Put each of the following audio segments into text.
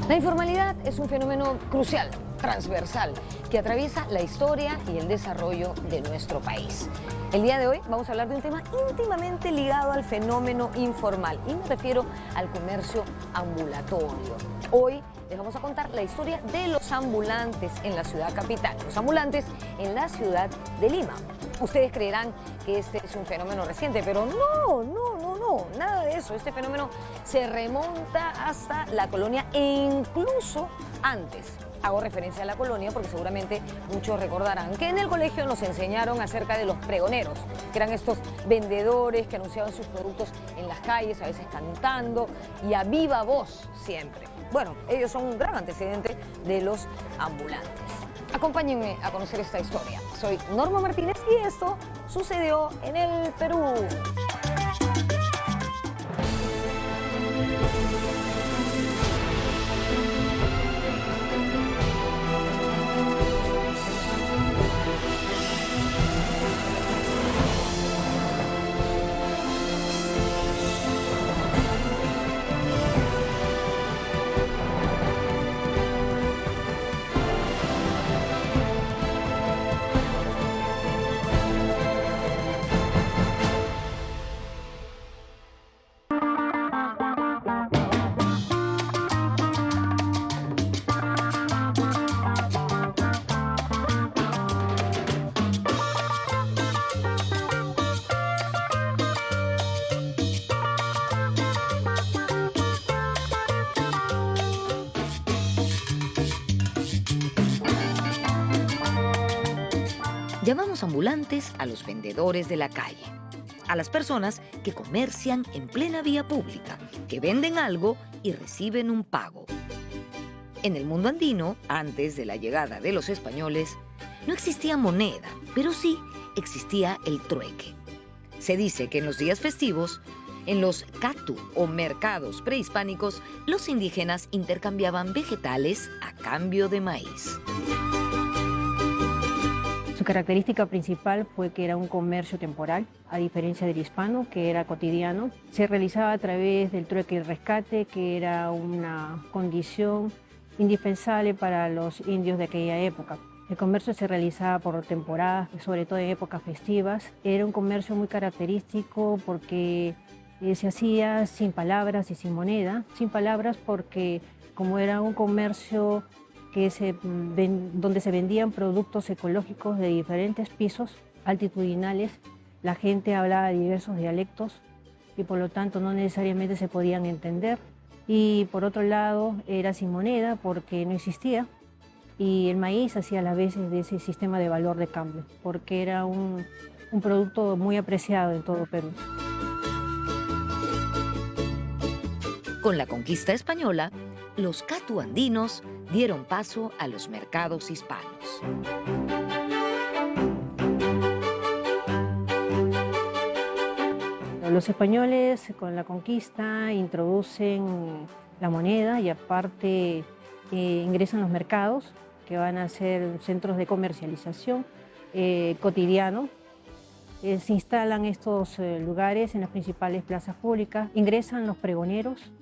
La informalidad es un fenómeno crucial, transversal, que atraviesa la historia y el desarrollo de nuestro país. El día de hoy vamos a hablar de un tema íntimamente ligado al fenómeno informal y me refiero al comercio ambulatorio. Hoy les vamos a contar la historia de los ambulantes en la ciudad capital, los ambulantes en la ciudad de Lima. Ustedes creerán que este es un fenómeno reciente, pero no, nada de eso. Este fenómeno se remonta hasta la colonia e incluso antes. Hago referencia a la colonia porque seguramente muchos recordarán que en el colegio nos enseñaron acerca de los pregoneros, que eran estos vendedores que anunciaban sus productos en las calles, a veces cantando y a viva voz siempre. Bueno, ellos son un gran antecedente de los ambulantes. Acompáñenme a conocer esta historia. Soy Norma Martínez y esto sucedió en el Perú. Llamamos ambulantes a los vendedores de la calle, a las personas que comercian en plena vía pública, que venden algo y reciben un pago. En el mundo andino, antes de la llegada de los españoles, no existía moneda, pero sí existía el trueque. Se dice que en los días festivos, en los catu o mercados prehispánicos, los indígenas intercambiaban vegetales a cambio de maíz. Su característica principal fue que era un comercio temporal, a diferencia del hispano, que era cotidiano. Se realizaba a través del trueque y rescate, que era una condición indispensable para los indios de aquella época. El comercio se realizaba por temporadas, sobre todo en épocas festivas. Era un comercio muy característico porque se hacía sin palabras y sin moneda. Sin palabras porque como era un comercio donde se vendían productos ecológicos de diferentes pisos altitudinales, la gente hablaba diversos dialectos y por lo tanto no necesariamente se podían entender. Y por otro lado era sin moneda porque no existía y el maíz hacía las veces de ese sistema de valor de cambio porque era un producto muy apreciado en todo Perú. Con la conquista española, los catu andinos dieron paso a los mercados hispanos. Los españoles con la conquista introducen la moneda y aparte ingresan los mercados que van a ser centros de comercialización cotidiano. Se instalan estos lugares en las principales plazas públicas, ingresan los pregoneros,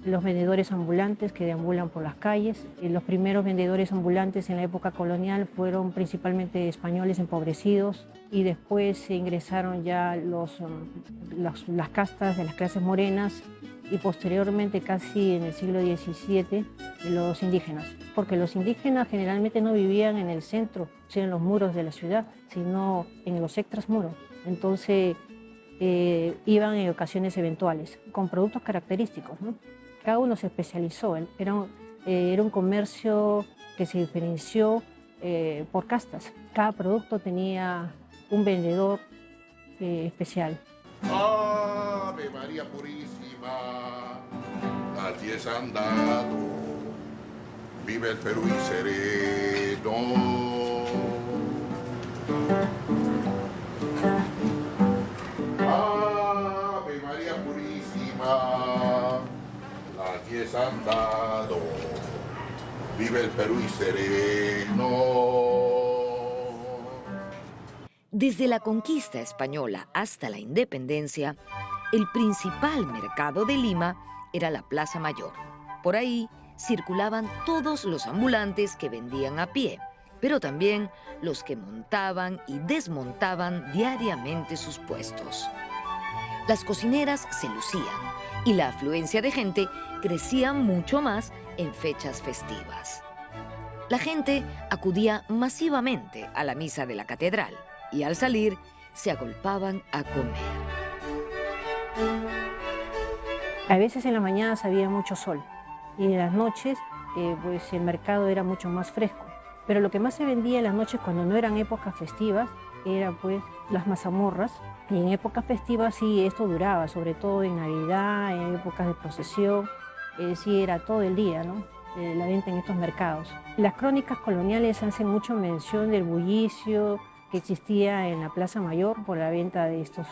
los vendedores ambulantes que deambulan por las calles. Los primeros vendedores ambulantes en la época colonial fueron principalmente españoles empobrecidos y después se ingresaron ya las castas de las clases morenas y posteriormente, casi en el siglo XVII, los indígenas. Porque los indígenas generalmente no vivían en el centro, o sea, en los muros de la ciudad, sino en los extramuros. Entonces iban en ocasiones eventuales, con productos característicos, ¿no? Cada uno se especializó, era un comercio que se diferenció por castas. Cada producto tenía un vendedor especial. Ave María Purísima, allí es andado, vive el Perú y sereno. Ave María Purísima, allí es andado, vive el Perú y sereno. Desde la conquista española hasta la independencia, el principal mercado de Lima era la Plaza Mayor. Por ahí circulaban todos los ambulantes que vendían a pie, pero también los que montaban y desmontaban diariamente sus puestos. Las cocineras se lucían y la afluencia de gente crecía mucho más en fechas festivas. La gente acudía masivamente a la misa de la catedral y al salir se agolpaban a comer. A veces en las mañanas había mucho sol y en las noches pues el mercado era mucho más fresco. Pero lo que más se vendía en las noches cuando no eran épocas festivas era pues las mazamorras. Y en épocas festivas sí esto duraba, sobre todo en Navidad, en épocas de procesión, sí era todo el día, ¿no? La venta en estos mercados. Las crónicas coloniales hacen mucho mención del bullicio que existía en la Plaza Mayor por la venta de estos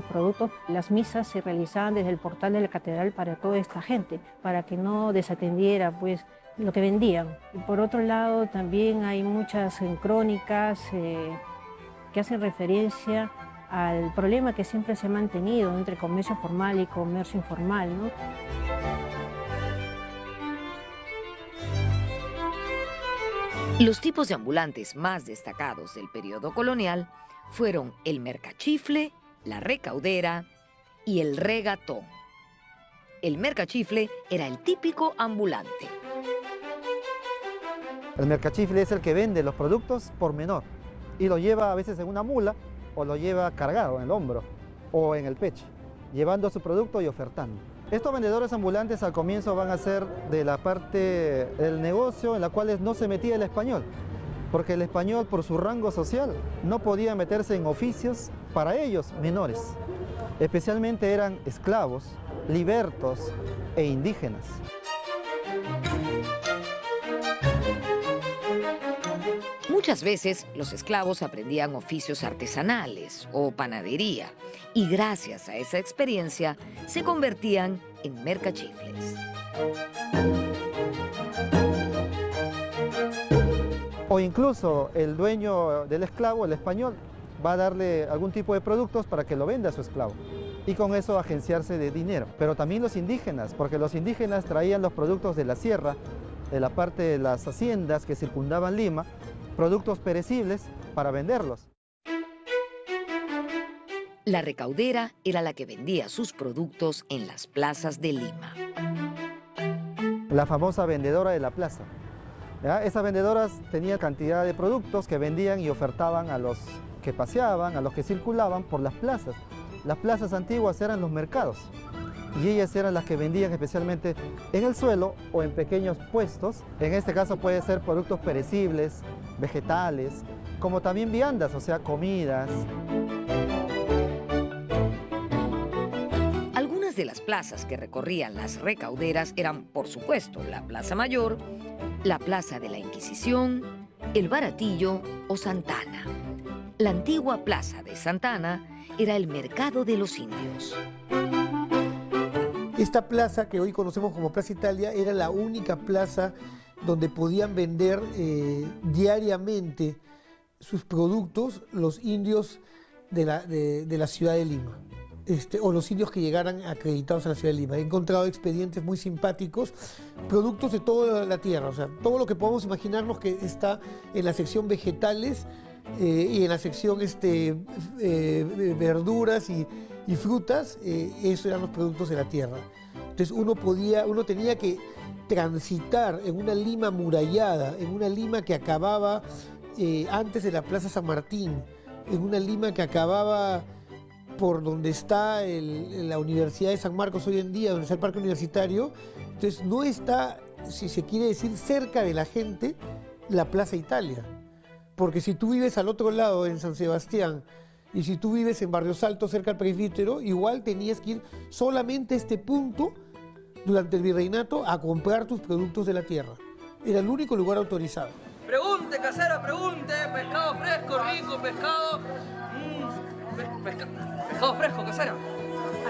productos. Las misas se realizaban desde el portal de la catedral para toda esta gente, para que no desatendiera pues lo que vendían. Y por otro lado también hay muchas crónicas que hacen referencia al problema que siempre se ha mantenido entre comercio formal y comercio informal, ¿no? Los tipos de ambulantes más destacados del periodo colonial fueron el mercachifle, la recaudera y el regatón. El mercachifle era el típico ambulante. El mercachifle es el que vende los productos por menor y lo lleva a veces en una mula o lo lleva cargado en el hombro o en el pecho, llevando su producto y ofertando. Estos vendedores ambulantes al comienzo van a ser de la parte del negocio en la cual no se metía el español, porque el español por su rango social no podía meterse en oficios para ellos menores. Especialmente eran esclavos, libertos e indígenas. Muchas veces los esclavos aprendían oficios artesanales o panadería y gracias a esa experiencia se convertían en mercachifles. O incluso el dueño del esclavo, el español, va a darle algún tipo de productos para que lo venda a su esclavo y con eso agenciarse de dinero. Pero también los indígenas, porque los indígenas traían los productos de la sierra, de la parte de las haciendas que circundaban Lima, productos perecibles para venderlos. La recaudera era la que vendía sus productos en las plazas de Lima. La famosa vendedora de la plaza. ¿Ya? Esas vendedoras tenían cantidad de productos que vendían y ofertaban a los que paseaban, a los que circulaban por las plazas. Las plazas antiguas eran los mercados y ellas eran las que vendían especialmente en el suelo o en pequeños puestos. En este caso puede ser productos perecibles, vegetales, como también viandas, o sea, comidas. Algunas de las plazas que recorrían las recauderas eran, por supuesto, la Plaza Mayor, la Plaza de la Inquisición, el Baratillo o Santana. La antigua Plaza de Santana era el mercado de los indios. Esta plaza que hoy conocemos como Plaza Italia era la única plaza donde podían vender diariamente sus productos los indios de la ciudad de Lima, o los indios que llegaran acreditados a la ciudad de Lima. He encontrado expedientes muy simpáticos, productos de toda la tierra, o sea, todo lo que podamos imaginarnos que está en la sección vegetales y en la sección verduras y frutas, esos eran los productos de la tierra. Entonces uno tenía que transitar en una Lima amurallada, en una Lima que acababa antes de la Plaza San Martín, en una Lima que acababa por donde está la Universidad de San Marcos hoy en día, donde está el Parque Universitario. Entonces no está, si se quiere decir, cerca de la gente, la Plaza Italia. Porque si tú vives al otro lado, en San Sebastián, y si tú vives en Barrios Altos, cerca del presbítero, igual tenías que ir solamente a este punto durante el virreinato a comprar tus productos de la tierra. Era el único lugar autorizado. Pregunte, casera, pregunte. Pescado fresco, rico, pescado. Pescado fresco, casera.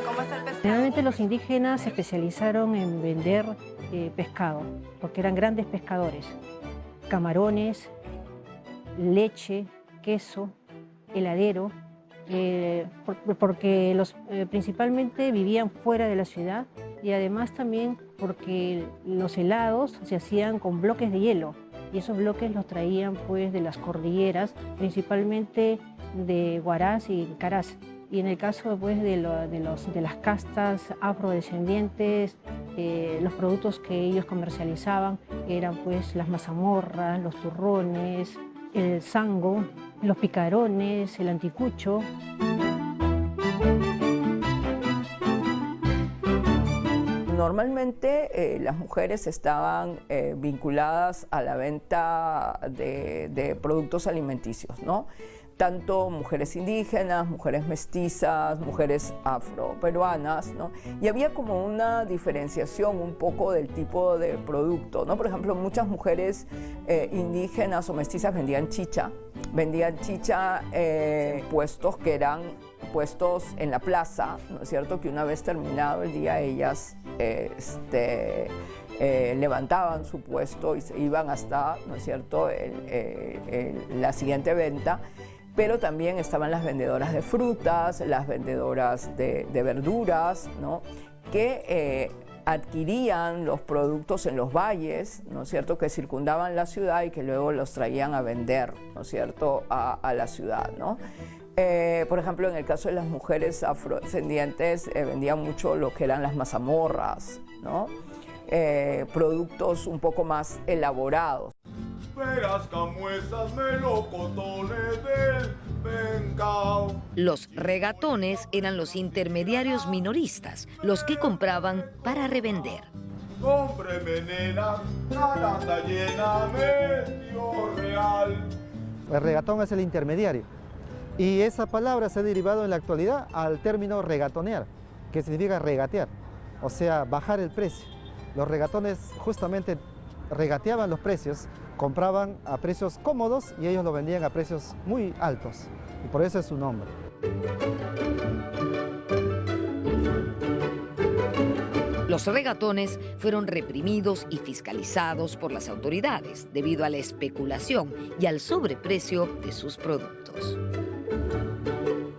¿Cómo está el pescado? Generalmente los indígenas se especializaron en vender pescado, porque eran grandes pescadores. Camarones, leche, queso, heladero, porque principalmente vivían fuera de la ciudad y además también porque los helados se hacían con bloques de hielo y esos bloques los traían pues de las cordilleras, principalmente de Huaraz y Caraz. Y en el caso pues, de las castas afrodescendientes, los productos que ellos comercializaban eran pues las mazamorras, los turrones, el sango, los picarones, el anticucho. Normalmente las mujeres estaban vinculadas a la venta de productos alimenticios, ¿no? Tanto mujeres indígenas, mujeres mestizas, mujeres afroperuanas, ¿no? Y había como una diferenciación un poco del tipo de producto, ¿no? Por ejemplo, muchas mujeres indígenas o mestizas vendían chicha puestos que eran puestos en la plaza, ¿no es cierto? Que una vez terminado el día ellas levantaban su puesto y se iban hasta, ¿no es cierto?, la siguiente venta. Pero también estaban las vendedoras de frutas, las vendedoras de verduras, ¿no? Que adquirían los productos en los valles, ¿no es cierto?, que circundaban la ciudad y que luego los traían a vender, ¿no es cierto?, a la ciudad, ¿no? Por ejemplo, en el caso de las mujeres afrodescendientes, vendían mucho lo que eran las mazamorras, ¿no? Productos un poco más elaborados. Verás como esas melocotones del pencao. Los regatones eran los intermediarios minoristas, los que compraban para revender. Cómpreme, nena, la lata llena medio real. El regatón es el intermediario. Y esa palabra se ha derivado en la actualidad al término regatonear, que significa regatear, o sea, bajar el precio. Los regatones justamente regateaban los precios, compraban a precios cómodos y ellos lo vendían a precios muy altos. Y por eso es su nombre. Los regatones fueron reprimidos y fiscalizados por las autoridades debido a la especulación y al sobreprecio de sus productos.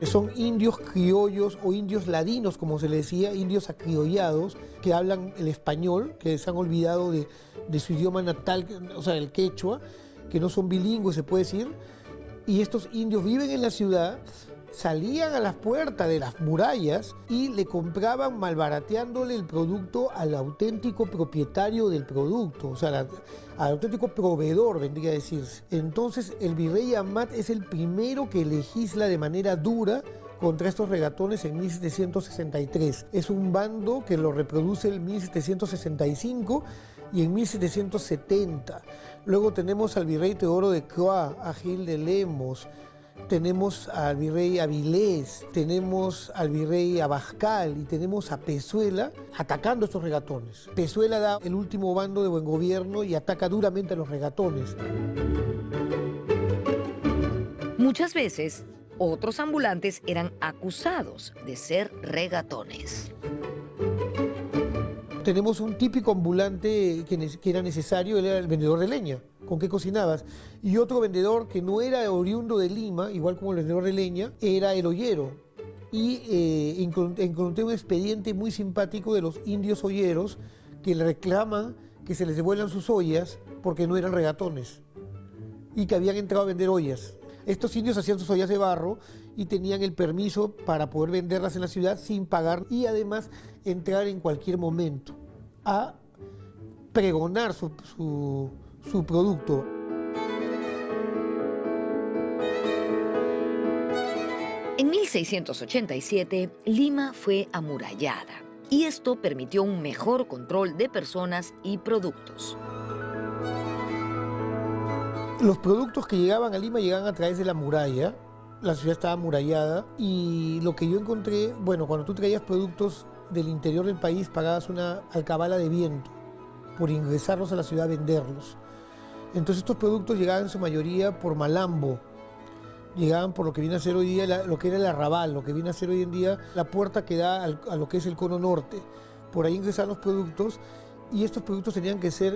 Son indios criollos o indios ladinos, como se les decía, indios acriollados, que hablan el español, que se han olvidado de su idioma natal, o sea, el quechua, que no son bilingües, se puede decir. Y estos indios viven en la ciudad, salían a las puertas de las murallas y le compraban malbarateándole el producto al auténtico propietario del producto, o sea, al auténtico proveedor, vendría a decirse. Entonces el virrey Amat es el primero que legisla de manera dura contra estos regatones en 1763. Es un bando que lo reproduce en 1765 y en 1770. Luego tenemos al virrey Teodoro de Croix, a Gil de Lemos, tenemos al virrey Avilés, tenemos al virrey Abascal y tenemos a Pezuela atacando a estos regatones. Pezuela da el último bando de buen gobierno y ataca duramente a los regatones. Muchas veces, otros ambulantes eran acusados de ser regatones. Tenemos un típico ambulante que era necesario, él era el vendedor de leña, con qué cocinabas. Y otro vendedor que no era oriundo de Lima, igual como el vendedor de leña, era el ollero. Y encontré un expediente muy simpático de los indios olleros que le reclaman que se les devuelvan sus ollas porque no eran regatones y que habían entrado a vender ollas. Estos indios hacían sus ollas de barro y tenían el permiso para poder venderlas en la ciudad sin pagar y además entrar en cualquier momento a pregonar su producto. En 1687, Lima fue amurallada y esto permitió un mejor control de personas y productos. Los productos que llegaban a Lima llegaban a través de la muralla. La ciudad estaba amurallada y lo que yo encontré, bueno, cuando tú traías productos del interior del país pagabas una alcabala de viento por ingresarlos a la ciudad a venderlos. Entonces estos productos llegaban en su mayoría por Malambo, llegaban por lo que viene a ser hoy día lo que era el arrabal, lo que viene a ser hoy en día la puerta que da a lo que es el cono norte. Por ahí ingresaban los productos y estos productos tenían que ser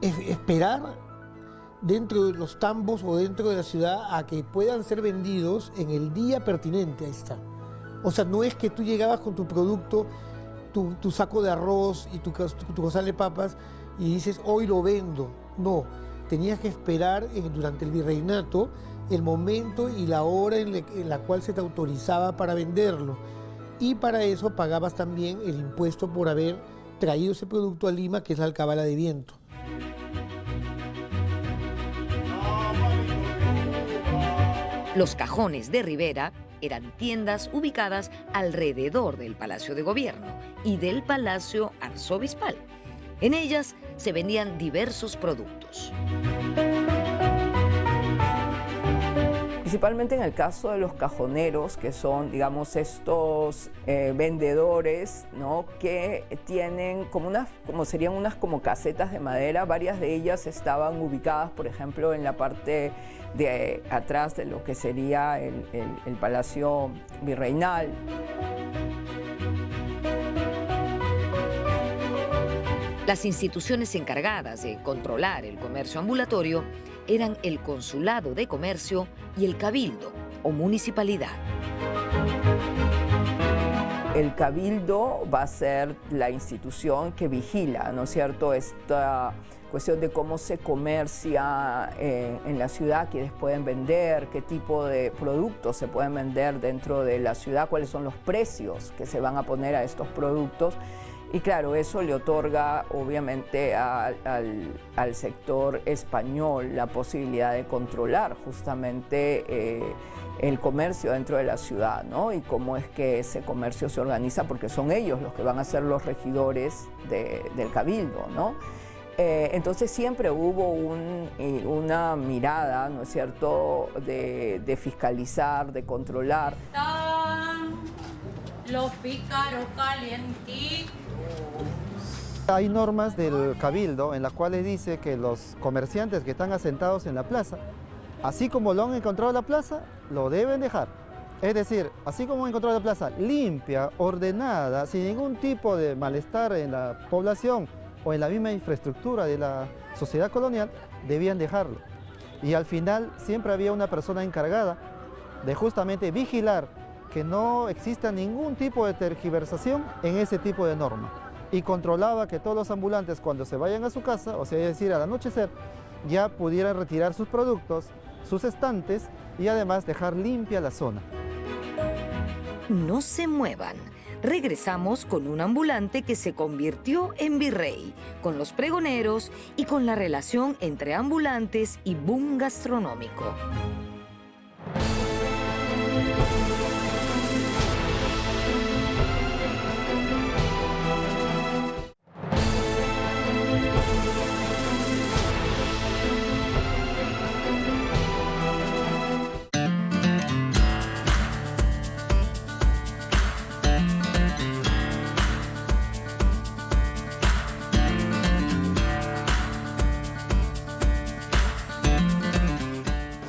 esperar dentro de los tambos o dentro de la ciudad a que puedan ser vendidos en el día pertinente, ahí está. O sea, no es que tú llegabas con tu producto tu saco de arroz y tu costal de papas y dices, hoy lo vendo. No, tenías que esperar durante el virreinato el momento y la hora en la cual se te autorizaba para venderlo. Y para eso pagabas también el impuesto por haber traído ese producto a Lima, que es la alcabala de viento. Los cajones de Rivera eran tiendas ubicadas alrededor del Palacio de Gobierno y del Palacio Arzobispal. En ellas se vendían diversos productos. Principalmente en el caso de los cajoneros, que son, digamos, estos vendedores, ¿no?, que tienen como serían unas como casetas de madera. Varias de ellas estaban ubicadas, por ejemplo, en la parte de atrás de lo que sería el Palacio Virreinal. Las instituciones encargadas de controlar el comercio ambulatorio eran el Consulado de Comercio y el Cabildo o Municipalidad. El Cabildo va a ser la institución que vigila, ¿no es cierto?, esta cuestión de cómo se comercia en la ciudad, quiénes pueden vender, qué tipo de productos se pueden vender dentro de la ciudad, cuáles son los precios que se van a poner a estos productos. Y claro, eso le otorga obviamente al sector español la posibilidad de controlar justamente el comercio dentro de la ciudad, ¿no? Y cómo es que ese comercio se organiza, porque son ellos los que van a ser los regidores del Cabildo, ¿no? Entonces siempre hubo una mirada, ¿no es cierto?, de fiscalizar, de controlar. Los pícaros calientitos. Hay normas del Cabildo en las cuales dice que los comerciantes que están asentados en la plaza, así como lo han encontrado en la plaza, lo deben dejar. Es decir, así como han encontrado la plaza limpia, ordenada, sin ningún tipo de malestar en la población o en la misma infraestructura de la sociedad colonial, debían dejarlo. Y al final siempre había una persona encargada de justamente vigilar que no exista ningún tipo de tergiversación en ese tipo de norma. Y controlaba que todos los ambulantes, cuando se vayan a su casa, o sea, es decir, al anochecer, ya pudieran retirar sus productos, sus estantes y además dejar limpia la zona. No se muevan. Regresamos con un ambulante que se convirtió en virrey, con los pregoneros y con la relación entre ambulantes y boom gastronómico.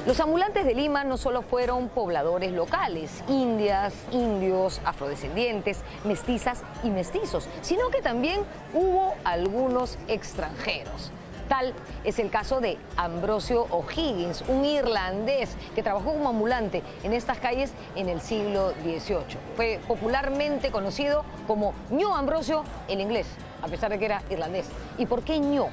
Los ambulantes de Lima no solo fueron pobladores locales, indias, indios, afrodescendientes, mestizas y mestizos, sino que también hubo algunos extranjeros. Tal es el caso de Ambrosio O'Higgins, un irlandés que trabajó como ambulante en estas calles en el siglo XVIII. Fue popularmente conocido como Ño Ambrosio el inglés, a pesar de que era irlandés. ¿Y por qué Ño?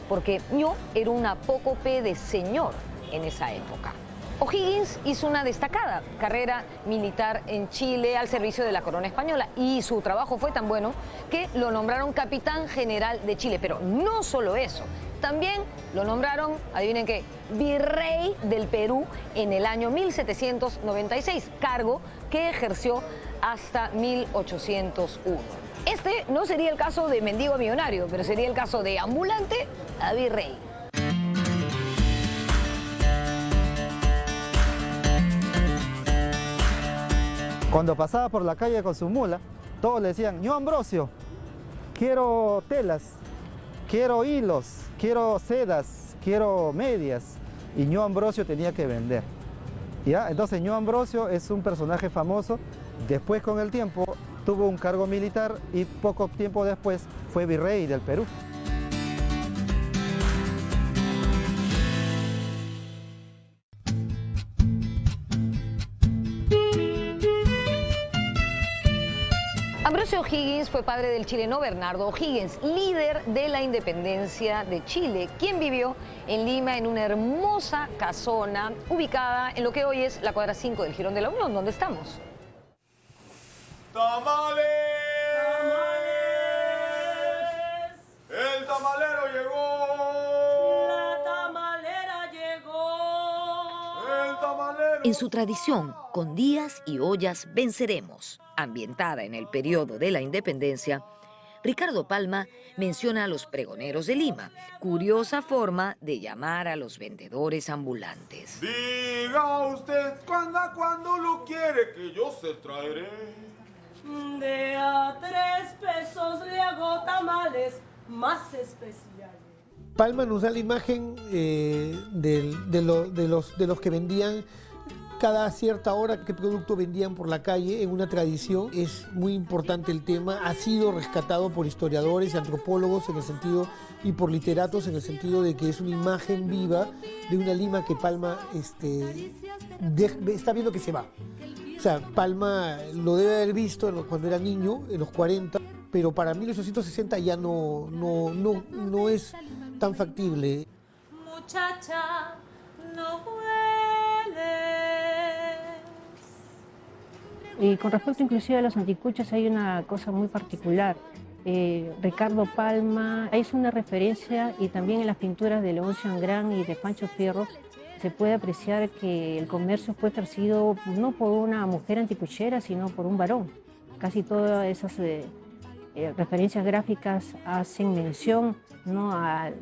Porque Ño era un apócope de señor en esa época. O'Higgins hizo una destacada carrera militar en Chile al servicio de la corona española y su trabajo fue tan bueno que lo nombraron capitán general de Chile. Pero no solo eso, también lo nombraron, adivinen qué, virrey del Perú en el año 1796, cargo que ejerció hasta 1801. Este no sería el caso de mendigo a millonario, pero sería el caso de ambulante a virrey. Cuando pasaba por la calle con su mula, todos le decían, Ño Ambrosio, quiero telas, quiero hilos, quiero sedas, quiero medias. Y Ño Ambrosio tenía que vender. ¿Ya? Entonces Ño Ambrosio es un personaje famoso. Después, con el tiempo, tuvo un cargo militar y poco tiempo después fue virrey del Perú. Comercio O'Higgins fue padre del chileno Bernardo O'Higgins, líder de la independencia de Chile, quien vivió en Lima en una hermosa casona ubicada en lo que hoy es la cuadra 5 del Jirón de la Unión, donde estamos. ¡Tamales! ¡El tamalero llegó! La tamalera llegó. ¡El tamalero! En su tradición, con días y ollas venceremos, ambientada en el periodo de la independencia, Ricardo Palma menciona a los pregoneros de Lima, curiosa forma de llamar a los vendedores ambulantes. Diga usted cuándo lo quiere que yo se traeré. De a 3 pesos le hago tamales más especiales. Palma nos da la imagen de los que vendían cada cierta hora qué producto vendían por la calle en una tradición. Es muy importante el tema, ha sido rescatado por historiadores y antropólogos en el sentido, y por literatos en el sentido de que es una imagen viva de una Lima que Palma está viendo que se va. O sea, Palma lo debe haber visto cuando era niño, en los 40, pero para 1860 ya no es tan factible. Muchacha, no hueles. Y con respecto inclusive a los anticuchos hay una cosa muy particular. Ricardo Palma es una referencia, y también en las pinturas de Leoncio Angrán y de Pancho Fierro se puede apreciar que el comercio fue ejercido no por una mujer anticuchera, sino por un varón. Casi todas esas referencias gráficas hacen mención, ¿no?, al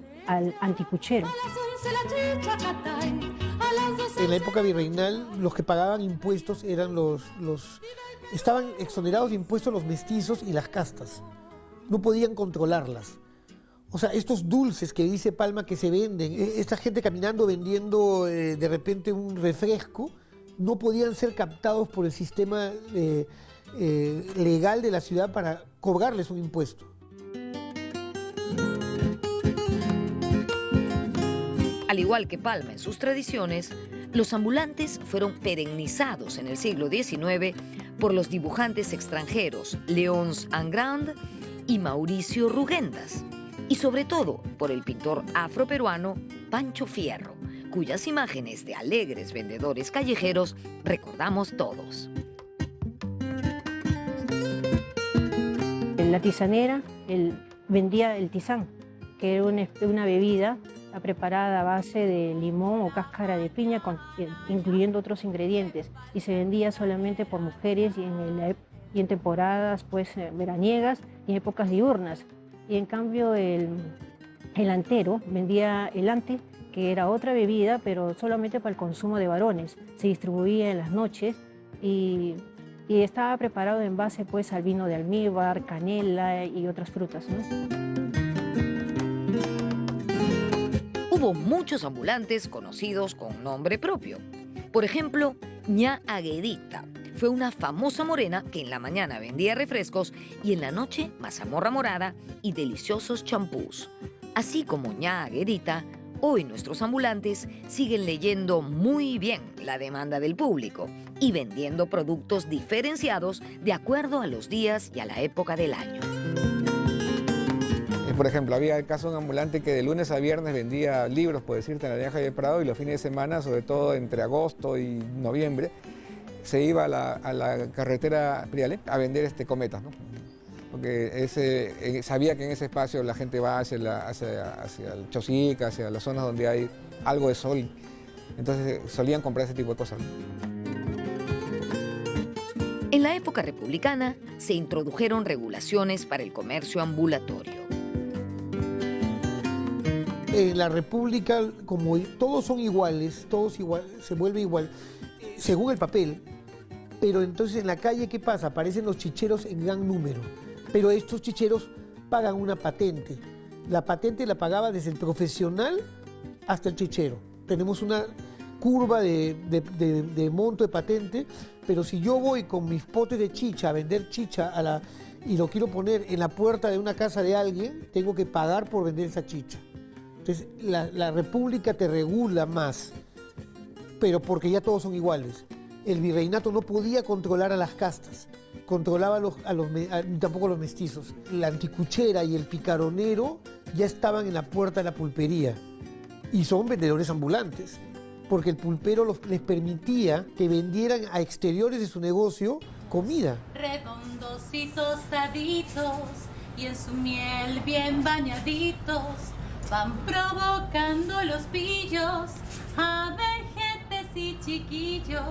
anticuchero. En la época virreinal, los que pagaban impuestos eran estaban exonerados de impuestos los mestizos y las castas. No podían controlarlas. O sea, estos dulces que dice Palma que se venden, esta gente caminando vendiendo de repente un refresco, no podían ser captados por el sistema legal de la ciudad para cobrarles un impuesto. Al igual que Palma en sus tradiciones, los ambulantes fueron perennizados en el siglo XIX por los dibujantes extranjeros Leonce Angrand y Mauricio Rugendas, y sobre todo por el pintor afroperuano Pancho Fierro, cuyas imágenes de alegres vendedores callejeros recordamos todos. La tizanera vendía el tizán, que era una bebida preparada a base de limón o cáscara de piña, incluyendo otros ingredientes, y se vendía solamente por mujeres y en temporadas pues veraniegas y en épocas diurnas. Y en cambio el antero vendía el ante, que era otra bebida, pero solamente para el consumo de varones. Se distribuía en las noches y estaba preparado en base pues al vino de almíbar, canela y otras frutas, ¿no? Hubo muchos ambulantes conocidos con nombre propio. Por ejemplo, Ña Aguedita fue una famosa morena que en la mañana vendía refrescos y en la noche mazamorra morada y deliciosos champús. Así como Ña Aguedita, hoy nuestros ambulantes siguen leyendo muy bien la demanda del público y vendiendo productos diferenciados de acuerdo a los días y a la época del año. Por ejemplo, había el caso de un ambulante que de lunes a viernes vendía libros, por decirte, en la Avenida Javier Prado, y los fines de semana, sobre todo entre agosto y noviembre, se iba a la carretera Priale a vender cometas, ¿no? Porque sabía que en ese espacio la gente va hacia el Chosica, hacia las zonas donde hay algo de sol. Entonces solían comprar ese tipo de cosas. En la época republicana se introdujeron regulaciones para el comercio ambulatorio. En la República, como todos son iguales, se vuelve igual, según el papel. Pero entonces en la calle, ¿qué pasa? Aparecen los chicheros en gran número. Pero estos chicheros pagan una patente. La patente la pagaba desde el profesional hasta el chichero. Tenemos una curva de monto de patente, pero si yo voy con mis potes de chicha a vender chicha y lo quiero poner en la puerta de una casa de alguien, tengo que pagar por vender esa chicha. Entonces la República te regula más, pero porque ya todos son iguales. el virreinato no podía controlar a las castas, controlaba tampoco a los mestizos. La anticuchera y el picaronero ya estaban en la puerta de la pulpería y son vendedores ambulantes, porque el pulpero les permitía que vendieran a exteriores de su negocio comida. Redondos y tostaditos y en su miel bien bañaditos van provocando los pillos a vejetes y chiquillos.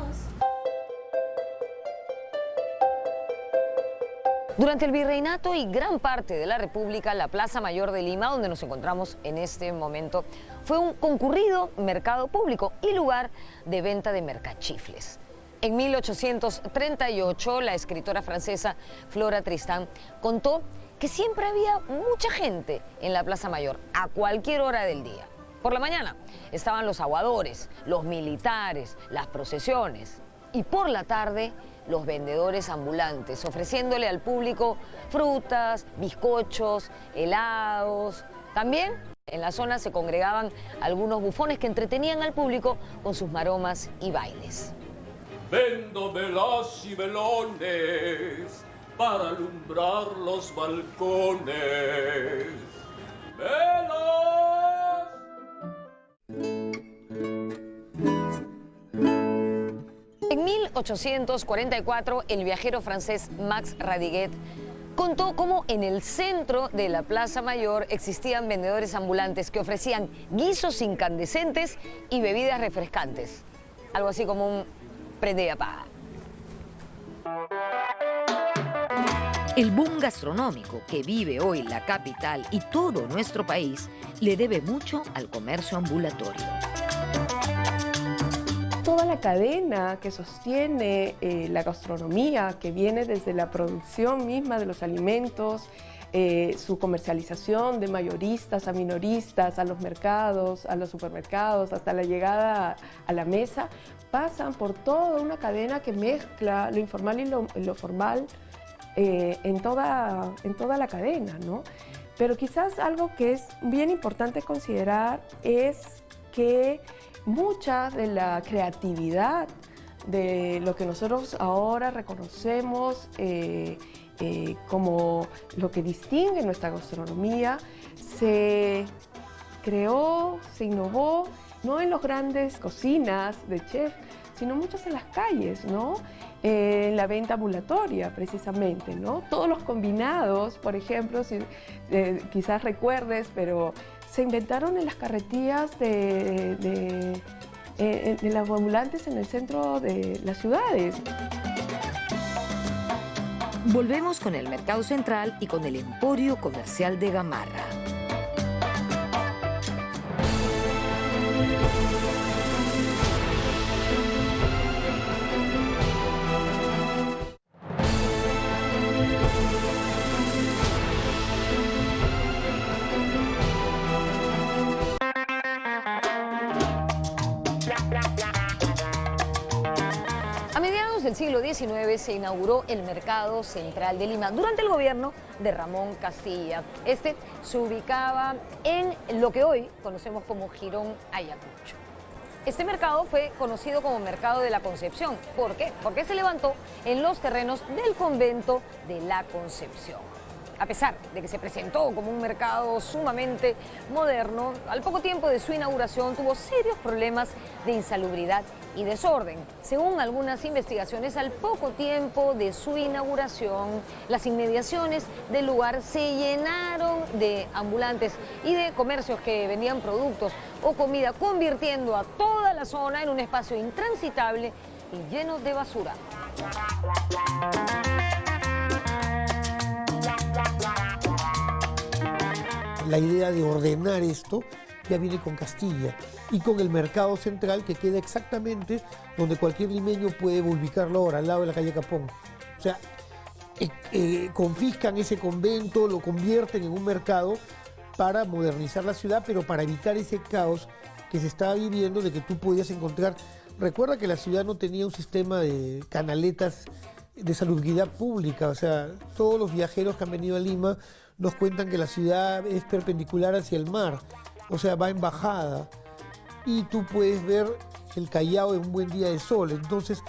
Durante el virreinato y gran parte de la República, la Plaza Mayor de Lima, donde nos encontramos en este momento, fue un concurrido mercado público y lugar de venta de mercachifles. En 1838, la escritora francesa Flora Tristán contó que siempre había mucha gente en la Plaza Mayor, a cualquier hora del día. Por la mañana estaban los aguadores, los militares, las procesiones, y por la tarde los vendedores ambulantes, ofreciéndole al público frutas, bizcochos, helados. También en la zona se congregaban algunos bufones que entretenían al público con sus maromas y bailes. Vendo velas y velones para alumbrar los balcones. ¡Velas! En 1844, el viajero francés Max Radiguet contó cómo en el centro de la Plaza Mayor existían vendedores ambulantes que ofrecían guisos incandescentes y bebidas refrescantes. Algo así como un prende y apaga. El boom gastronómico que vive hoy la capital y todo nuestro país le debe mucho al comercio ambulatorio. Toda la cadena que sostiene la gastronomía, que viene desde la producción misma de los alimentos, su comercialización de mayoristas a minoristas, a los mercados, a los supermercados, hasta la llegada a la mesa, pasan por toda una cadena que mezcla lo informal y lo formal en toda la cadena, ¿no? Pero quizás algo que es bien importante considerar es que mucha de la creatividad de lo que nosotros ahora reconocemos como lo que distingue nuestra gastronomía se creó, se innovó, no en las grandes cocinas de chef, sino muchas en las calles, ¿no? En la venta ambulatoria, precisamente, ¿no? Todos los combinados, por ejemplo, si, quizás recuerdes, pero se inventaron en las carretillas de los ambulantes en el centro de las ciudades. Volvemos con el Mercado Central y con el Emporio Comercial de Gamarra. Del siglo XIX se inauguró el Mercado Central de Lima durante el gobierno de Ramón Castilla. Este se ubicaba en lo que hoy conocemos como Jirón Ayacucho. Este mercado fue conocido como Mercado de la Concepción. ¿Por qué? Porque se levantó en los terrenos del convento de la Concepción. A pesar de que se presentó como un mercado sumamente moderno, al poco tiempo de su inauguración tuvo serios problemas de insalubridad y desorden. Según algunas investigaciones, al poco tiempo de su inauguración, las inmediaciones del lugar se llenaron de ambulantes y de comercios que vendían productos o comida, convirtiendo a toda la zona en un espacio intransitable y lleno de basura. La idea de ordenar esto ya viene con Castilla y con el Mercado Central, que queda exactamente donde cualquier limeño puede ubicarlo ahora, al lado de la calle Capón. O sea, confiscan ese convento, lo convierten en un mercado para modernizar la ciudad, pero para evitar ese caos que se estaba viviendo de que tú podías encontrar. Recuerda que la ciudad no tenía un sistema de canaletas de salubridad pública, o sea, todos los viajeros que han venido a Lima nos cuentan que la ciudad es perpendicular hacia el mar, o sea, va en bajada, y tú puedes ver el Callao en un buen día de sol. Entonces,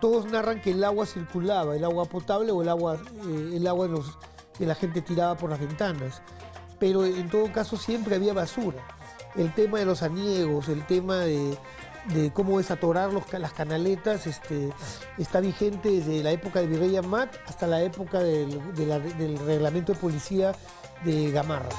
todos narran que el agua circulaba, el agua potable o el agua que la gente tiraba por las ventanas. Pero en todo caso siempre había basura. El tema de los aniegos, el tema de cómo desatorar las canaletas está vigente desde la época de Virrey Amat hasta la época del reglamento de policía de Gamarra.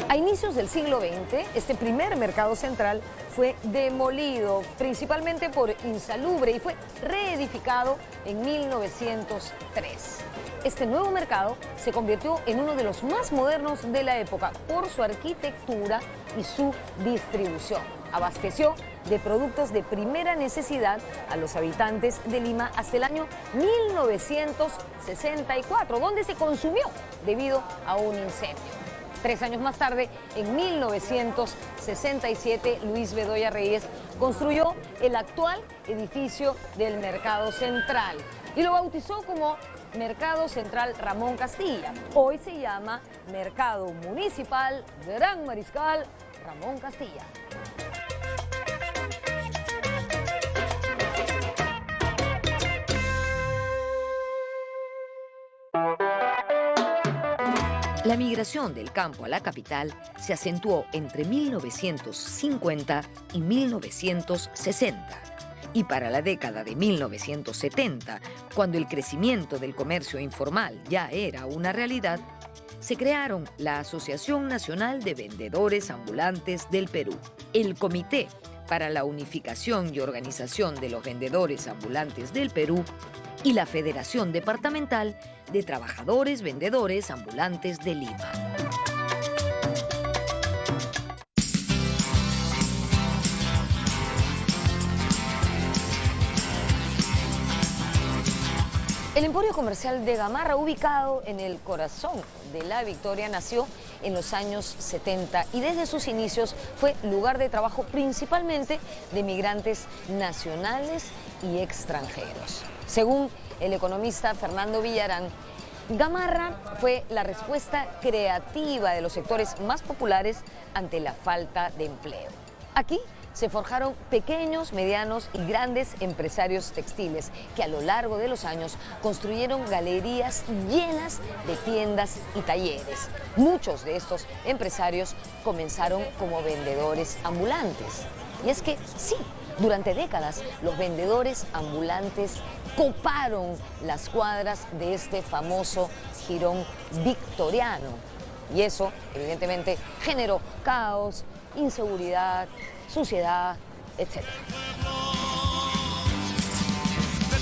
A inicios del siglo XX, este primer mercado central fue demolido, principalmente por insalubre, y fue reedificado en 1903. Este nuevo mercado se convirtió en uno de los más modernos de la época por su arquitectura y su distribución. Abasteció de productos de primera necesidad a los habitantes de Lima hasta el año 1964, donde se consumió debido a un incendio. 3 años más tarde, en 1967, Luis Bedoya Reyes construyó el actual edificio del Mercado Central y lo bautizó como Mercado Central Ramón Castilla. Hoy se llama Mercado Municipal Gran Mariscal Ramón Castilla. La migración del campo a la capital se acentuó entre 1950 y 1960. Y para la década de 1970, cuando el crecimiento del comercio informal ya era una realidad, se crearon la Asociación Nacional de Vendedores Ambulantes del Perú, el Comité para la Unificación y Organización de los Vendedores Ambulantes del Perú y la Federación Departamental de Trabajadores Vendedores Ambulantes de Lima. El emporio comercial de Gamarra, ubicado en el corazón de La Victoria, nació en los años 70 y desde sus inicios fue lugar de trabajo principalmente de migrantes nacionales y extranjeros. Según el economista Fernando Villarán, Gamarra fue la respuesta creativa de los sectores más populares ante la falta de empleo. Aquí se forjaron pequeños, medianos y grandes empresarios textiles que a lo largo de los años construyeron galerías llenas de tiendas y talleres. Muchos de estos empresarios comenzaron como vendedores ambulantes. Y es que sí, durante décadas los vendedores ambulantes coparon las cuadras de este famoso jirón victoriano. Y eso, evidentemente, generó caos, inseguridad, suciedad, etc. De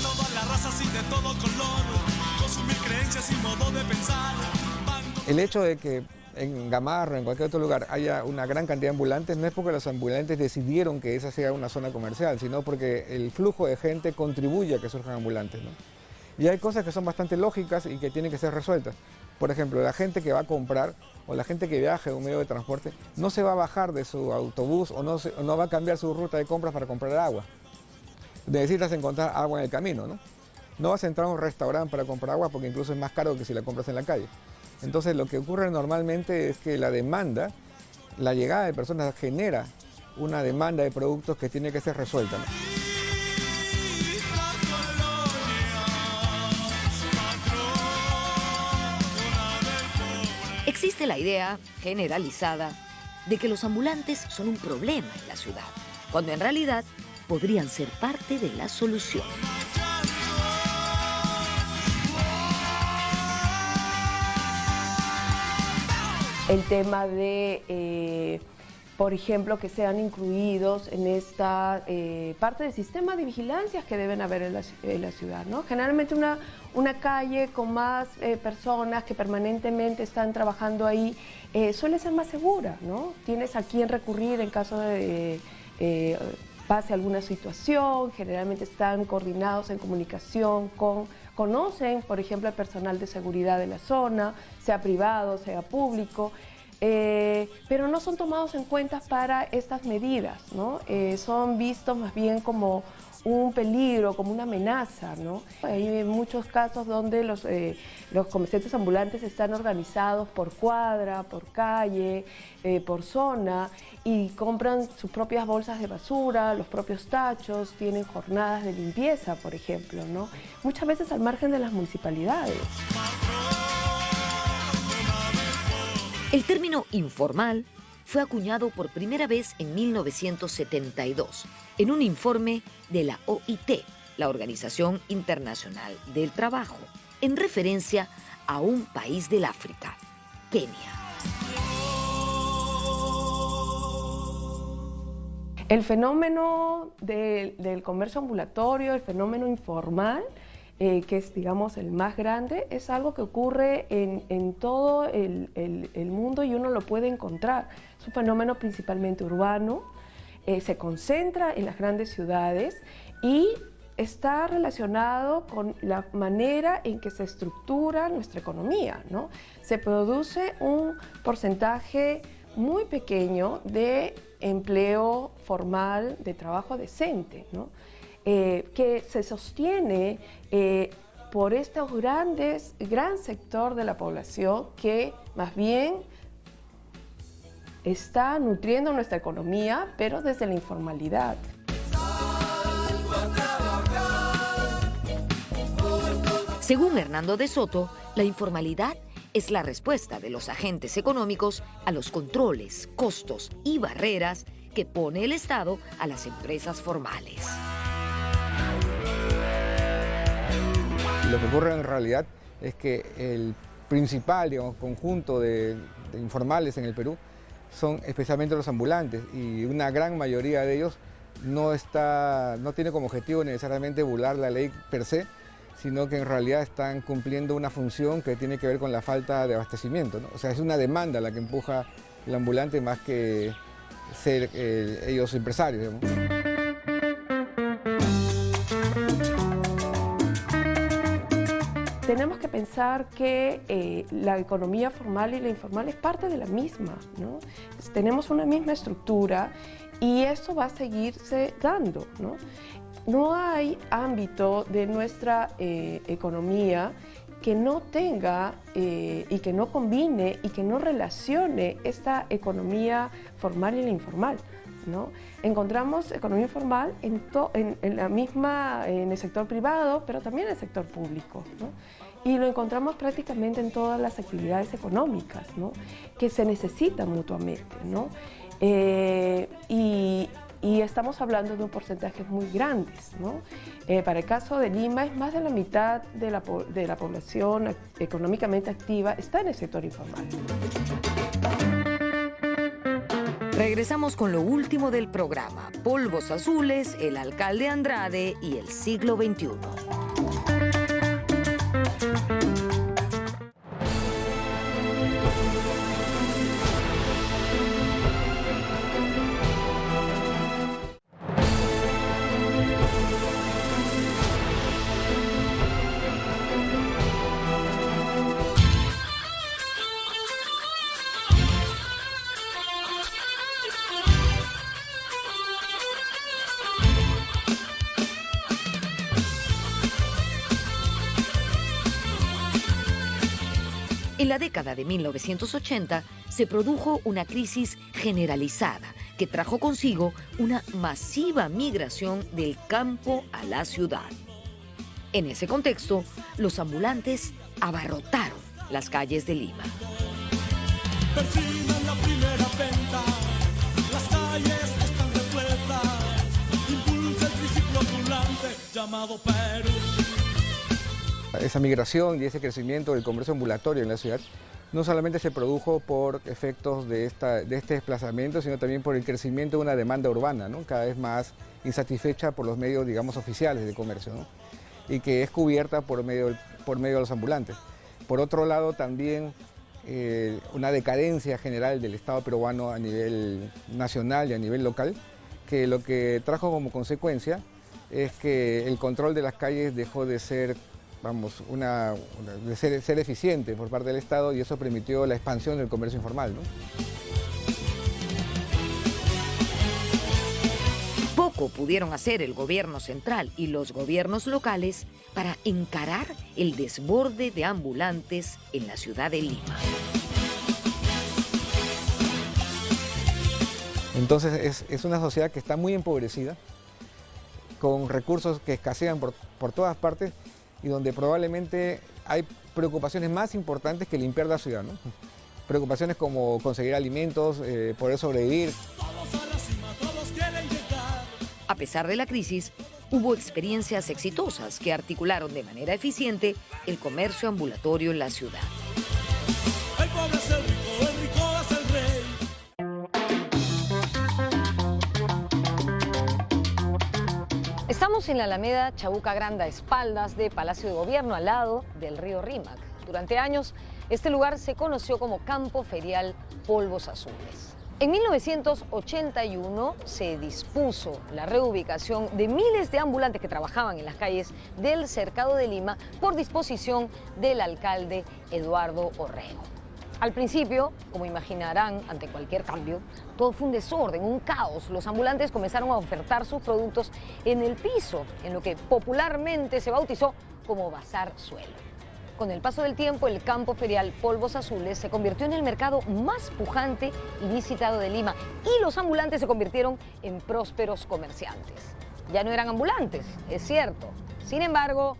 todas las razas y de todo color, consumir creencias y modo de pensar. El hecho de que en Gamarra, en cualquier otro lugar, haya una gran cantidad de ambulantes, no es porque los ambulantes decidieron que esa sea una zona comercial, sino porque el flujo de gente contribuye a que surjan ambulantes, ¿no? Y hay cosas que son bastante lógicas y que tienen que ser resueltas. Por ejemplo, la gente que va a comprar o la gente que viaja en un medio de transporte no se va a bajar de su autobús o no va a cambiar su ruta de compras para comprar agua. Necesitas encontrar agua en el camino, ¿no? No vas a entrar a un restaurante para comprar agua porque incluso es más caro que si la compras en la calle. Entonces lo que ocurre normalmente es que la demanda, la llegada de personas genera una demanda de productos que tiene que ser resuelta, ¿no? Existe la idea generalizada de que los ambulantes son un problema en la ciudad, cuando en realidad podrían ser parte de la solución. El tema de, por ejemplo, que sean incluidos en esta parte del sistema de vigilancias que deben haber en la ciudad, ¿no? Generalmente una calle con más personas que permanentemente están trabajando ahí suele ser más segura, ¿no? Tienes a quién recurrir en caso de pase alguna situación, generalmente están coordinados en comunicación conocen, por ejemplo, al personal de seguridad de la zona, sea privado, sea público, pero no son tomados en cuenta para estas medidas, ¿no? Son vistos más bien como un peligro, como una amenaza, ¿no? Hay muchos casos donde los comerciantes ambulantes están organizados por cuadra, por calle, por zona, y compran sus propias bolsas de basura, los propios tachos, tienen jornadas de limpieza, por ejemplo, ¿no? Muchas veces al margen de las municipalidades. El término informal fue acuñado por primera vez en 1972 en un informe de la OIT, la Organización Internacional del Trabajo, en referencia a un país del África, Kenia. El fenómeno del comercio ambulatorio, el fenómeno informal, que es, digamos, el más grande, es algo que ocurre en todo el mundo y uno lo puede encontrar. Es un fenómeno principalmente urbano, se concentra en las grandes ciudades y está relacionado con la manera en que se estructura nuestra economía, ¿no? Se produce un porcentaje muy pequeño de empleo formal, de trabajo decente, ¿no? Que se sostiene por este gran sector de la población que más bien está nutriendo nuestra economía, pero desde la informalidad. Según Hernando de Soto, la informalidad es la respuesta de los agentes económicos a los controles, costos y barreras que pone el Estado a las empresas formales. Lo que ocurre en realidad es que el principal, digamos, conjunto de informales en el Perú son especialmente los ambulantes, y una gran mayoría de ellos no tiene como objetivo necesariamente burlar la ley per se, sino que en realidad están cumpliendo una función que tiene que ver con la falta de abastecimiento, ¿no? O sea, es una demanda la que empuja el ambulante más que ser ellos empresarios, digamos. Tenemos que pensar que la economía formal y la informal es parte de la misma, ¿no? Tenemos una misma estructura y eso va a seguirse dando, ¿no? No hay ámbito de nuestra economía que no tenga y que no combine y que no relacione esta economía formal y la informal, ¿no? Encontramos economía informal en el sector privado, pero también en el sector público, ¿no? Y lo encontramos prácticamente en todas las actividades económicas, ¿no? Que se necesitan mutuamente, ¿no? Y estamos hablando de un porcentaje muy grandes, ¿no? Para el caso de Lima, es más de la mitad de la población económicamente activa está en el sector informal. Regresamos con lo último del programa: Polvos Azules, el alcalde Andrade y el siglo XXI. En la década de 1980 se produjo una crisis generalizada que trajo consigo una masiva migración del campo a la ciudad. En ese contexto, los ambulantes abarrotaron las calles de Lima. Persigan la primera venta, las calles están repletas, impulsa el triciclo ambulante llamado Perú. Esa migración y ese crecimiento del comercio ambulatorio en la ciudad no solamente se produjo por efectos de este desplazamiento, sino también por el crecimiento de una demanda urbana, ¿no? Cada vez más insatisfecha por los medios, digamos, oficiales de comercio, ¿no? Y que es cubierta por medio de los ambulantes. Por otro lado, también una decadencia general del Estado peruano a nivel nacional y a nivel local, que lo que trajo como consecuencia es que el control de las calles dejó de ser, vamos, ser eficiente por parte del Estado, y eso permitió la expansión del comercio informal, ¿no? poco pudieron hacer el gobierno central y los gobiernos locales para encarar el desborde de ambulantes en la ciudad de Lima. Entonces es una sociedad que está muy empobrecida, con recursos que escasean por todas partes y donde probablemente hay preocupaciones más importantes que limpiar la ciudad, ¿no? Preocupaciones como conseguir alimentos, poder sobrevivir. A pesar de la crisis, hubo experiencias exitosas que articularon de manera eficiente el comercio ambulatorio en la ciudad. El pobre es el rico es el rey. Estamos en la Alameda Chabuca Grande, a espaldas de Palacio de Gobierno, al lado del río Rímac. Durante años, este lugar se conoció como Campo Ferial Polvos Azules. En 1981 se dispuso la reubicación de miles de ambulantes que trabajaban en las calles del Cercado de Lima por disposición del alcalde Eduardo Orrego. Al principio, como imaginarán, ante cualquier cambio, todo fue un desorden, un caos. Los ambulantes comenzaron a ofertar sus productos en el piso, en lo que popularmente se bautizó como bazar suelo. Con el paso del tiempo, el campo ferial Polvos Azules se convirtió en el mercado más pujante y visitado de Lima, y los ambulantes se convirtieron en prósperos comerciantes. Ya no eran ambulantes, es cierto. Sin embargo,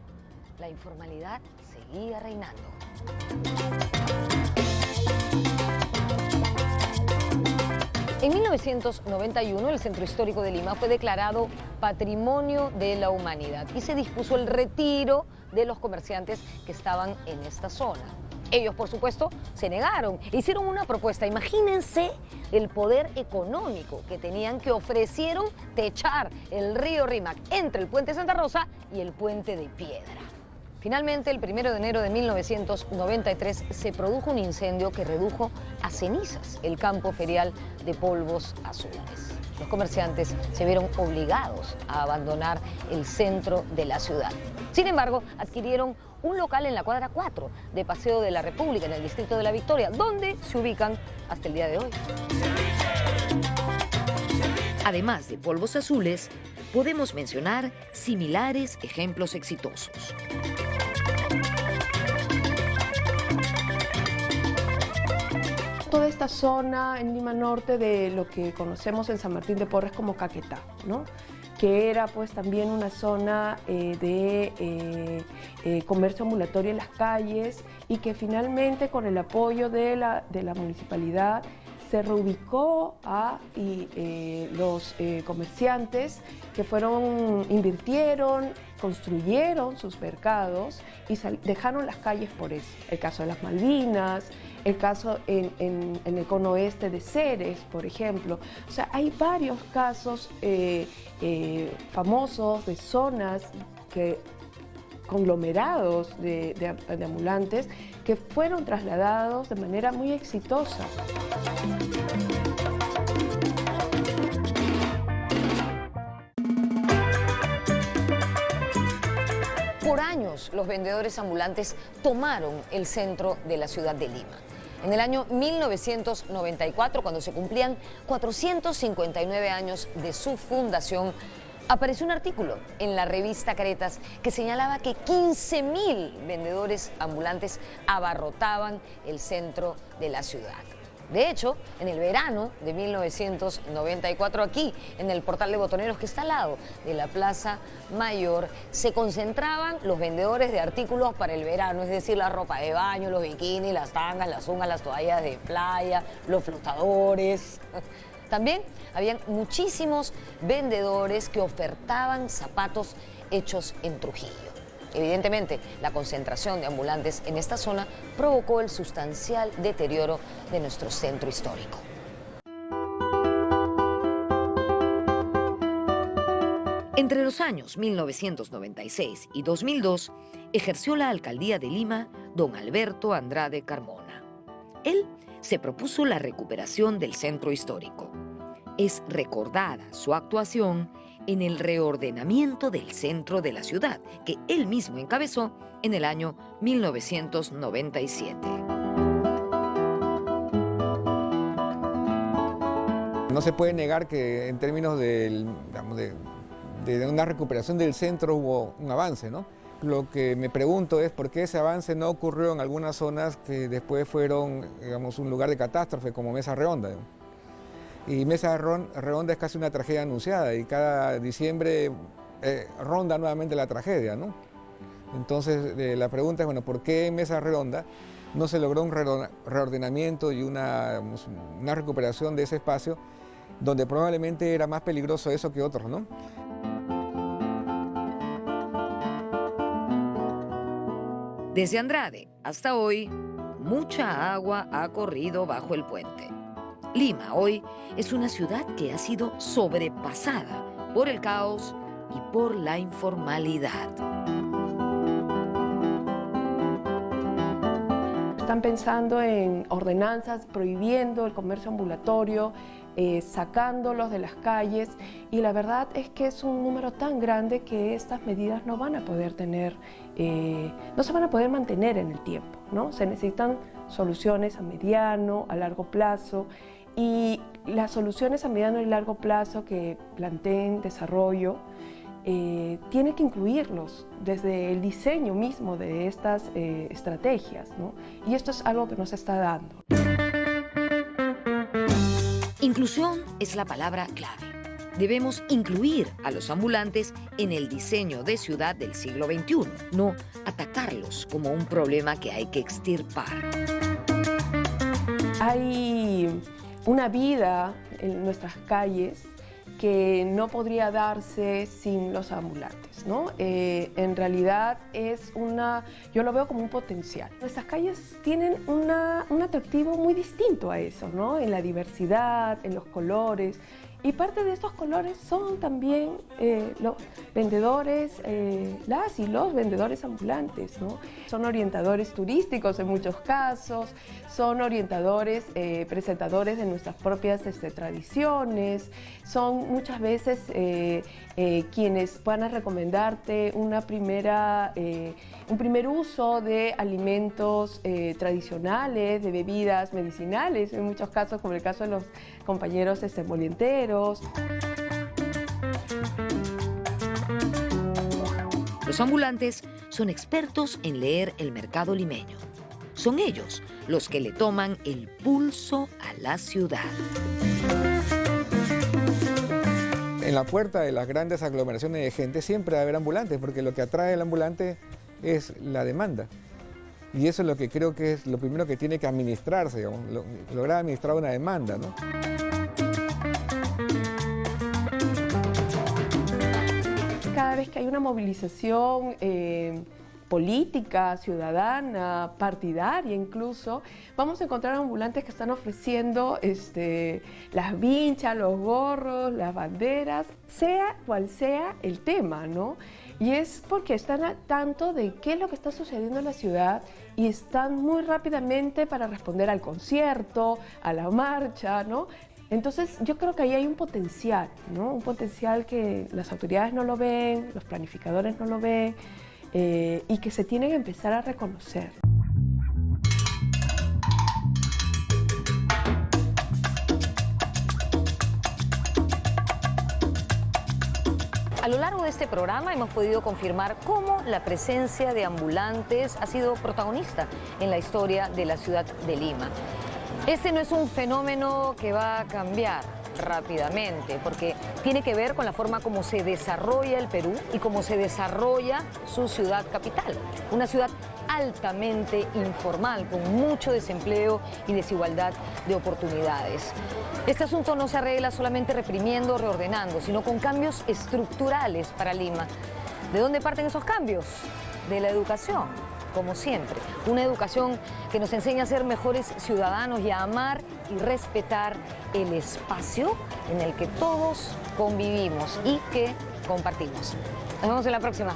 la informalidad seguía reinando. En 1991, el Centro Histórico de Lima fue declarado Patrimonio de la Humanidad y se dispuso el retiro de los comerciantes que estaban en esta zona. Ellos, por supuesto, se negaron e hicieron una propuesta. Imagínense el poder económico que tenían, que ofrecieron techar el río Rímac entre el puente Santa Rosa y el puente de Piedra. Finalmente, el 1 de enero de 1993 se produjo un incendio que redujo a cenizas el campo ferial de Polvos Azules. Los comerciantes se vieron obligados a abandonar el centro de la ciudad. Sin embargo, adquirieron un local en la cuadra 4 de Paseo de la República, en el distrito de La Victoria, donde se ubican hasta el día de hoy. Además de Polvos Azules, podemos mencionar similares ejemplos exitosos. Toda esta zona en Lima Norte de lo que conocemos en San Martín de Porres como Caquetá, ¿no? Que era pues también una zona de comercio ambulatorio en las calles, y que finalmente, con el apoyo de la municipalidad, se reubicó a los comerciantes que invirtieron, construyeron sus mercados y dejaron las calles por eso. El caso de las Malvinas, el caso en el cono oeste de Ceres, por ejemplo. O sea, hay varios casos famosos de zonas conglomerados de ambulantes que fueron trasladados de manera muy exitosa. Por años, los vendedores ambulantes tomaron el centro de la ciudad de Lima. En el año 1994, cuando se cumplían 459 años de su fundación, apareció un artículo en la revista Caretas que señalaba que 15.000 vendedores ambulantes abarrotaban el centro de la ciudad. De hecho, en el verano de 1994, aquí en el portal de Botoneros, que está al lado de la Plaza Mayor, se concentraban los vendedores de artículos para el verano, es decir, la ropa de baño, los bikinis, las tangas, las zungas, las toallas de playa, los flotadores. También habían muchísimos vendedores que ofertaban zapatos hechos en Trujillo. Evidentemente, la concentración de ambulantes en esta zona provocó el sustancial deterioro de nuestro centro histórico. Entre los años 1996 y 2002, ejerció la alcaldía de Lima don Alberto Andrade Carmona. Él se propuso la recuperación del centro histórico. Es recordada su actuación en el reordenamiento del centro de la ciudad, que él mismo encabezó en el año 1997. No se puede negar que en términos de una recuperación del centro hubo un avance, ¿no? Lo que me pregunto es por qué ese avance no ocurrió en algunas zonas que después fueron, digamos, un lugar de catástrofe, como Mesa Redonda. Y Mesa Redonda es casi una tragedia anunciada y cada diciembre ronda nuevamente la tragedia, ¿no? Entonces la pregunta es, bueno, ¿por qué en Mesa Redonda no se logró un reordenamiento y una recuperación de ese espacio donde probablemente era más peligroso eso que otros, ¿no? Desde Andrade hasta hoy, mucha agua ha corrido bajo el puente. Lima hoy es una ciudad que ha sido sobrepasada por el caos y por la informalidad. Están pensando en ordenanzas prohibiendo el comercio ambulatorio, sacándolos de las calles, y la verdad es que es un número tan grande que estas medidas no van a poder no se van a poder mantener en el tiempo, ¿no? Se necesitan soluciones a mediano, a largo plazo, y las soluciones a mediano y largo plazo que planteen desarrollo tiene que incluirlos desde el diseño mismo de estas estrategias, ¿no? Y esto es algo que no se está dando. Inclusión es la palabra clave. Debemos incluir a los ambulantes en el diseño de ciudad del siglo XXI, no atacarlos como un problema que hay que extirpar. Hay una vida en nuestras calles que no podría darse sin los ambulantes, ¿no? En realidad yo lo veo como un potencial. Nuestras calles tienen un atractivo muy distinto a eso, ¿no? En la diversidad, en los colores. Y parte de estos colores son también los vendedores, las y los vendedores ambulantes, ¿no? Son orientadores turísticos en muchos casos, son orientadores, presentadores de nuestras propias tradiciones, son muchas veces quienes van a recomendarte un primer uso de alimentos tradicionales, de bebidas medicinales, en muchos casos, como el caso de los compañeros molienteros. Los ambulantes son expertos en leer el mercado limeño. Son ellos los que le toman el pulso a la ciudad. En la puerta de las grandes aglomeraciones de gente siempre va a haber ambulantes, porque lo que atrae al ambulante es la demanda. Y eso es lo que creo que es lo primero que tiene que administrarse, digamos, lograr administrar una demanda, ¿no? Cada vez que hay una movilización política, ciudadana, partidaria incluso, vamos a encontrar ambulantes que están ofreciendo las vinchas, los gorros, las banderas, sea cual sea el tema, ¿no? Y es porque están al tanto de qué es lo que está sucediendo en la ciudad y están muy rápidamente para responder al concierto, a la marcha, ¿no? Entonces yo creo que ahí hay un potencial, ¿no? Un potencial que las autoridades no lo ven, los planificadores no lo ven, y que se tiene que empezar a reconocer. A lo largo de este programa hemos podido confirmar cómo la presencia de ambulantes ha sido protagonista en la historia de la ciudad de Lima. Este no es un fenómeno que va a cambiar rápidamente, porque tiene que ver con la forma como se desarrolla el Perú y cómo se desarrolla su ciudad capital. Una ciudad altamente informal, con mucho desempleo y desigualdad de oportunidades. Este asunto no se arregla solamente reprimiendo o reordenando, sino con cambios estructurales para Lima. ¿De dónde parten esos cambios? De la educación, como siempre. Una educación que nos enseña a ser mejores ciudadanos y a amar y respetar el espacio en el que todos convivimos y que compartimos. Nos vemos en la próxima.